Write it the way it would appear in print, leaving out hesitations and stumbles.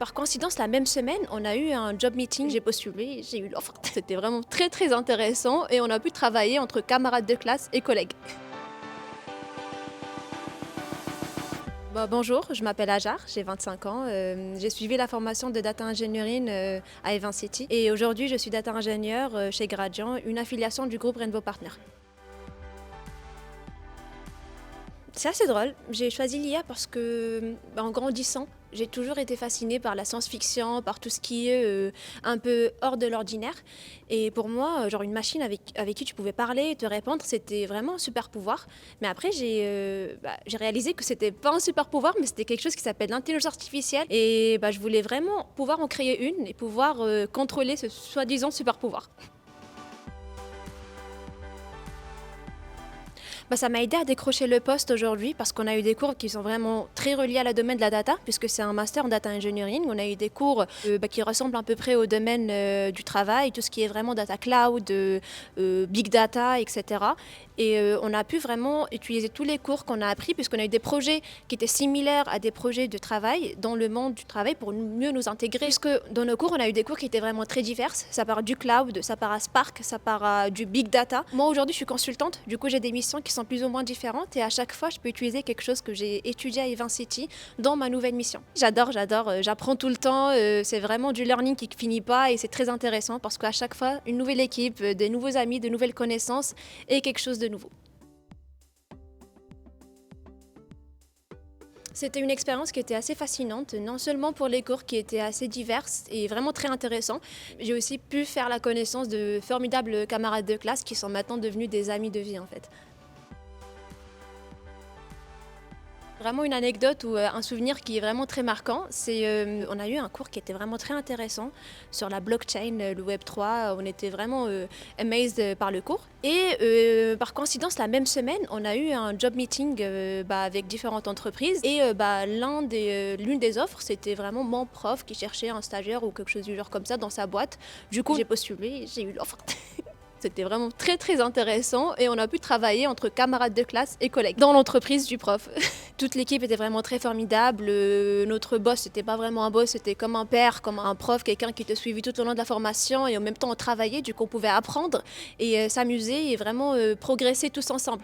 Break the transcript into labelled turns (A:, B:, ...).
A: Par coïncidence, la même semaine, on a eu un job meeting, j'ai postulé, j'ai eu l'offre. C'était vraiment très très intéressant et on a pu travailler entre camarades de classe et collègues. Bonjour, je m'appelle Ajar, j'ai 25 ans. J'ai suivi la formation de data engineering à Event City et aujourd'hui je suis data ingénieur chez Gradient, une affiliation du groupe Rainbow Partners. C'est assez drôle. J'ai choisi l'IA parce que, en grandissant, j'ai toujours été fascinée par la science-fiction, par tout ce qui est un peu hors de l'ordinaire. Et pour moi, genre une machine avec qui tu pouvais parler, te répondre, c'était vraiment un super pouvoir. Mais après, j'ai réalisé que c'était pas un super pouvoir, mais c'était quelque chose qui s'appelle l'intelligence artificielle. Et je voulais vraiment pouvoir en créer une et pouvoir contrôler ce soi-disant super pouvoir. Ça m'a aidé à décrocher le poste aujourd'hui parce qu'on a eu des cours qui sont vraiment très reliés à la domaine de la data, puisque c'est un master en data engineering. On a eu des cours qui ressemblent à peu près au domaine du travail, tout ce qui est vraiment data cloud, big data, etc. Et on a pu vraiment utiliser tous les cours qu'on a appris, puisqu'on a eu des projets qui étaient similaires à des projets de travail dans le monde du travail pour mieux nous intégrer. Puisque dans nos cours, on a eu des cours qui étaient vraiment très divers. Ça part du cloud, ça part à Spark, ça part à du big data. Moi aujourd'hui, je suis consultante, du coup j'ai des missions qui sont plus ou moins différentes et à chaque fois, je peux utiliser quelque chose que j'ai étudié à Event City dans ma nouvelle mission. J'adore, j'apprends tout le temps. C'est vraiment du learning qui ne finit pas et c'est très intéressant parce qu'à chaque fois, une nouvelle équipe, des nouveaux amis, de nouvelles connaissances et quelque chose de nouveau. C'était une expérience qui était assez fascinante, non seulement pour les cours qui étaient assez diverses et vraiment très intéressants, j'ai aussi pu faire la connaissance de formidables camarades de classe qui sont maintenant devenus des amis de vie en fait. Vraiment une anecdote ou un souvenir qui est vraiment très marquant, c'est on a eu un cours qui était vraiment très intéressant sur la blockchain, le Web3. On était vraiment amazed par le cours. Et par coïncidence, la même semaine, on a eu un job meeting avec différentes entreprises. Et l'une des offres, c'était vraiment mon prof qui cherchait un stagiaire ou quelque chose du genre comme ça dans sa boîte. Du coup, j'ai postulé, j'ai eu l'offre. C'était vraiment très très intéressant et on a pu travailler entre camarades de classe et collègues dans l'entreprise du prof. Toute l'équipe était vraiment très formidable. Notre boss, c'était pas vraiment un boss, c'était comme un père, comme un prof, quelqu'un qui te suivait tout au long de la formation et en même temps on travaillait, du coup on pouvait apprendre et s'amuser et vraiment progresser tous ensemble.